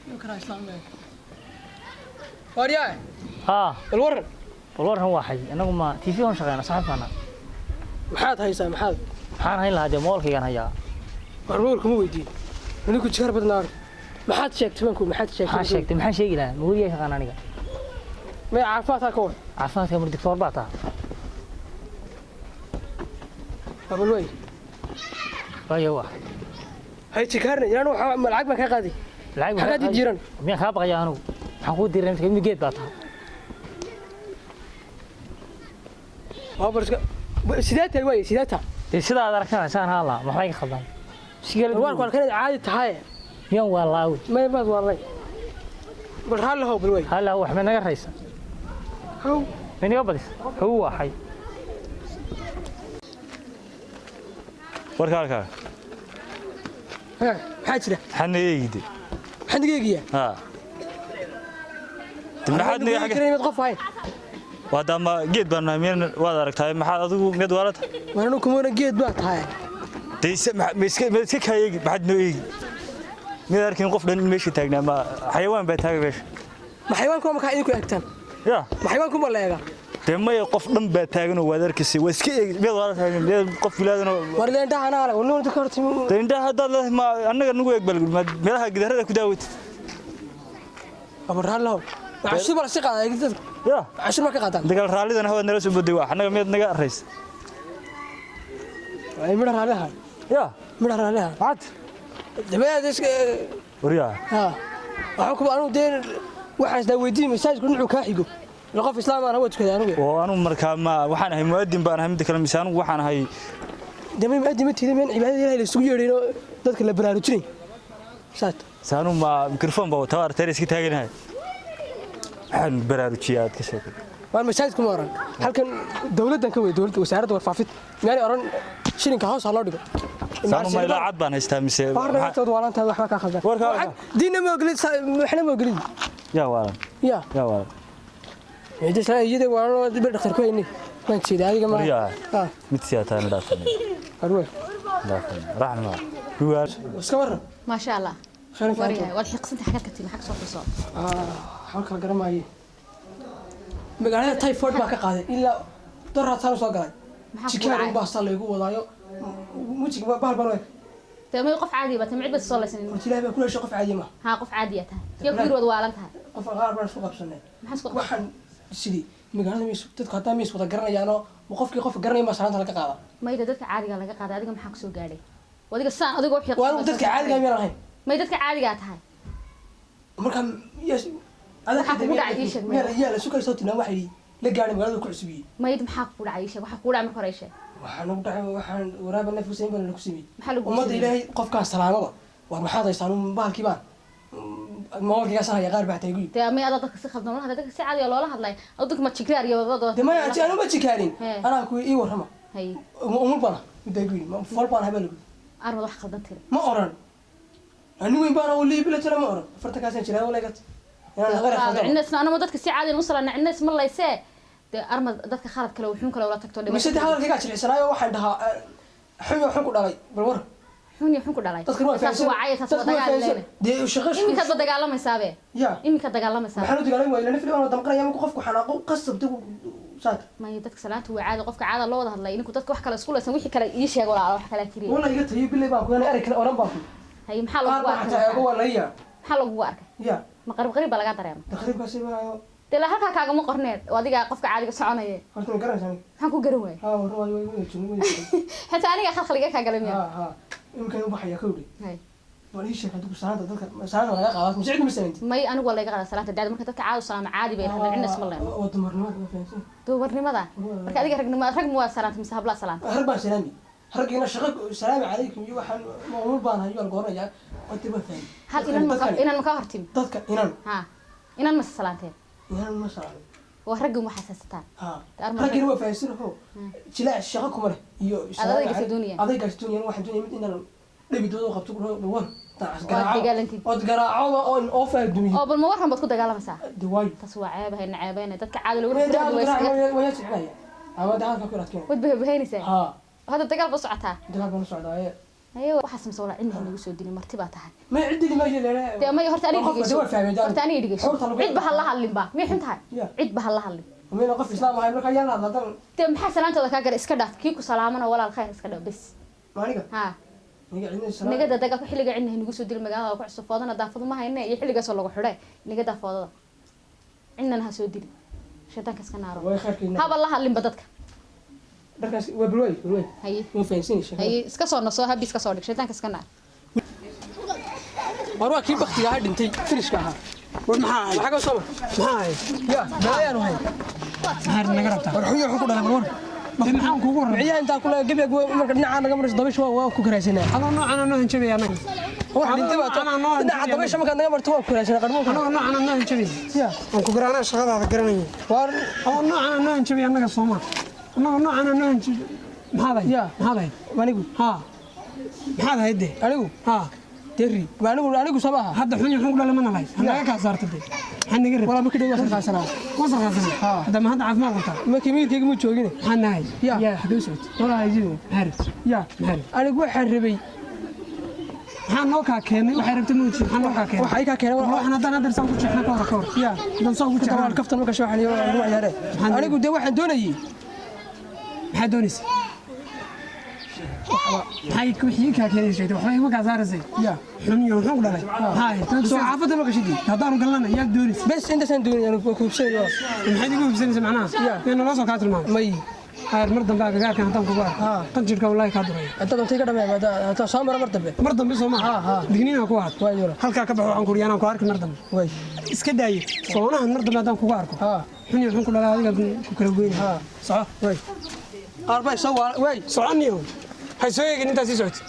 يمكن اسلام وريا ها الورن والله هو حي أنا ما تيفي هون شغالنا صاحبنا محاد هيسا محاد حان هاي لهذا مول كيان هيا مرمولك مو ويدي أنا كنت شهر بدنار محاد شيكت منكم محاد شيكت ما شيكت ما شيء لا مو ويا شغالنا نيجا ما عرفاتها كون عفان كم الدكتور بعتها قبل وين باي هو هاي تكارني أنا العقب ما كان قادي العقب حاجات يجيرن مين خاب غيا أنا حقود ديرن كم جيت بعتها برس سيداتها وين سيداتها سيدا هذا ركنا إنسان هلا ما حاجة خدام شيء الورك كانت عادي تهاي يوم والله ما يبغى والله بس هلا هو بالوين هلا هو حمد نجار رئيس هو من يقبلس هو حي warkaalka ها حاجة xanigeydi حندقيقية ha timnaxaadniga xaga كريمة قف هاي wadama geed baan meel waad aragtay maxaad adigu mid walad وأنا كمان جيت بات هاي deeyse iska kaayegi maxaad noo eegi mid arkin qof dhan meeshii taagnaa ma xayawaan baa taagay meesha ما حيوانكم ما كاين كل أكتر ya ما حيوانكم ولا يا deemay qof dhan baa taagan oo waad arkisay waa iska eegi mid walad taagan mid qof wilaadana ولا ده أنا على ولا ذكرت deynda hadda ma annaga nagu eeg balgul meelaha gidarada ku daawad أبو هلا هو عشرة ولا سقى قلت ya عشرة ما كقطع dagaal raalidan hawad nala soo boday wax annaga mid naga arays أي مدر عليها ya مدر عليها عاد جماعة إيش wariya ها وحكم أنا دين واحد دويدين مساج كل نوع كاحيجو لقف إسلام أنا وجه كذا أنا oo anu markaa ma waxaan ahay muadin baan ahay mid kale misaan waxaan ahay دمي مقدم تيجي من عبادة الله اللي سوي يرينا ذاتك اللي برارجني سات saanu ma mikrofon baa tawaar taris ka taaganahay waxaan baraarujiyaad ka sheekay وأنا مساج كم مرة هل كان دولة كوي دولة وسعرت ورفعت يعني أرن شيلين كهوس على الأرض saanu ma ilaa cad baan haystaa mise أرن تود ولا أنت واحد كأخذ warka دينا ما قلت إحنا ما قلت yaa waalan يا yaa waalan يجلس لا يجي وأنا بدخل كويني ما تشيد هذه كمان wariya mid siyaataan dhaafan أروح dhaafan raxma duwaar وسكبر ما شاء الله خلينا وريها نفهم والحق انت حاجات كتير حق صوت صوت حركة الجرام هاي مقالة تايفود ما كقاعد إلا درة ثانية سو قاعد شكاية باصة اللي يقول والله مو شيء بهالبلوي تمام يوقف عادي بتمعد بس صلى سنين قلت لها كل شيء قف عادي ما ها قف عاديتها يكبر ودوالنتها قف غار بنا سوق بسنة ما حسق waxaan sidii magaalada meesha dadka hataa meesha wada garanayaano ma qofkii qof garanay ma salaanta laga qaada ما يدا dadka caadiga laga qaada adiga maxaa ku soo gaaray wadiga saan adiga wixii waa dadka caadiga ma lahayn ma dadka caadiga tahay marka yes ada Maxaa kugu dhacay ii sheeg, meel yaa la sukay soo tinaa waxay la gaaray magaalada ku cusubiyay ma yid maxaa ku dhacay sheeg waxa ku dhacay marka hore sheeg waxaan ugu dhacay waxaan waraaba nafsiisa in baan ku simay maxaa lagu ummadda ilaahay qofkaas salaamada war maxaad haysaan bahalkii baan mawlkiga sahay qaar baa taayay taa ma ada dadka si khaldan walaha dadka si caadi loola hadlay dadka ma jikraar iyo wadada dema anu ma jikaarin Hee. anaa ku ii warrama hay umul bana midayguin ma fol baan habal armad wax khaldan tiri ma oran anigu in baan oo liibila tira ma oran farta kaasan jiraa wala gat inaan aqara khaldan inna ana dadka si caadi u salana inna isma laysee armad dadka khalad kale wuxuu kale wala tagto mise hadalkayga jilcisanaayo waxaan dhahaa xun ku dhalay bal war xun iyo xun ku dhalay dadka waa taas waa caayay taas waa dagaal dee shaqo iminka dagaalamaysabe ya iminka dagaalamaysaa maxaa dagaalay waa ilaa nafli oo damqanaya markuu qofku xanaaqo qasab dib saad ma dadka salaanta waa caadi qofka caada loo wada hadlay inuu dadka wax kale isku laysan wixii kale ii sheeg wala wax kale kiriyo wala iga tayo bilay baan ku eray kale oran baan ku hay maxaa lagu qaar arkay baa tayo wala ya maxaa lagu arkay ya ma qarib laga dareemo taqriibkaasi baa dela halka kaaga ma qorneed oo adiga qofka caadiga soconaya horta ma garanaysan maxaan ku garan waayay ha war way jinu xataa aniga khalkhaliga ka galamaya ha imkan u baxaya kowdi hay wali sheekh haduu salaanta dadka salaanta laga qaado ma sicid misanti may anigu wala iga qaada salaanta daad marka dadka caadi salaam caadi bay hadal cinna isma leeyahay oo dumarnimada ma fahansan dumarnimada marka adiga rag ma salaanta mise habla salaanta har baan salaami hargeyna shaqo salaamu calaykum iyo waxaan maamul baan hayo gooraya oo tiba fahmi hal inan ma ka hortim dadka inan ha inan ma salaanteen inan ma salaami waa rag ma xasaastaan ha hargeyna waa fahansan ho jilaa shaqo kuma leh iyo adayga saduuniya adayga saduuniya waxaan doonay mid inan dhibidooda qabto dhawaan taas dagaalantid oo garaaco oo faadumiyo oo bal ma waran baad ku dagaalamaysaa diwaay tas waa ceebahay naceebayna dadka caadi lagu way sicnaya ama dadka ku raadkeen wad bahaynaysaa ha hada dagaal ba socotaa dagaal baan socdaa ايوه waxaas ma soo lacin nagu soo dilay marti baa tahay ma cidii ma yeelay de ma horta aniga horta aniga dhigay cid ba hal hadlin ba mi xuntahay cid ba hal hadlin ومين قف إسلام هاي مركا يلا هذا de maxaa salaanta ka gar iska dhaaf kii ku salaamana walaal khayr iska dhaaf bas مانيكا ha نيجي عندنا السلام niga dadaga ku xiliga cidna nagu soo dilay magaalada ku cusub foodana daafadu ma hayne iyo xiligaas oo lagu xidhay niga daafadada cidna ha soo dilay shaytaanka iska naaro way khayrkiina haba la hadlin ba dadka darkaas waa bulway haye ma fahansiin haye iska soo naso habi iska soo dhig shaytaanka iska naar war waa kii baktiga ha dhintay finishka ahaa war maxaa waxa ka soo maxaa ya baayaan wahay maxaa naga rabtaa war xuyo ku dhalay war maxaan kugu rabaa ciyaa inta kula gabiga marka dhinaca naga marayso dabash waa ku karaysanaa ana noocan noo hanjabay anaga wax dhintay waa dhinaca dabash marka naga marto waa ku karaysanaa qarmo ana noocan noo hanjabay ya aan ku garaanaa shaqadaada garanayay war ana noocan noo hanjabay anaga Soomaa anaga noocan noo hanjabay maxaa ya maxaa manigu ha maxaa hayde anigu ha derri anigu sabaha hadda xun xun kula lama nalay anaga ka saartay waxaan naga rabaa wala ma kidhay waa sarqaasana hadda ma hadda caafimaad qabtaa ma kimiirkayga ma joogin waxaan nahay ya haduu socod wala hajiyo harif ya anigu waxaan rabay waxaan noo ka keenay waxay rabtay muuji waxaan noo ka keenay waxay ka keenay waxaan hadda saan ku jeexna ka hor ya dan saan ku jeexna wal kaftan marka shaaxan iyo ugu ciyaareen anigu de waxaan doonayay maxaa doonaysaa maxay ku wixii ka keenay sheegtay waxay ma ka saarasay ya xun iyo xun dhalay hay soo xaafada ma qashidi hadaan galana yaa doonaysaa bas inta san doonayay anigu ku hubsanayo maxay igu hubsanaysaa macnaha in loo soo ka tilmaamo may hayr mar dambe gaarkan hadaan ku gaar qanjirka wallahi ka duray inta doonta ka dhameeyay hada soo mar dambe soo ma digniina ku waad way yoro halka ka baxo waxaan ku riyaana ku arki mar dambe way iska daayay soonahan mar dambe hadaan ku arko xun iyo xun ku dhalay adiga ku kala goyn soco way arbay soo way soconniyo hay soo eegin intaas sii socotay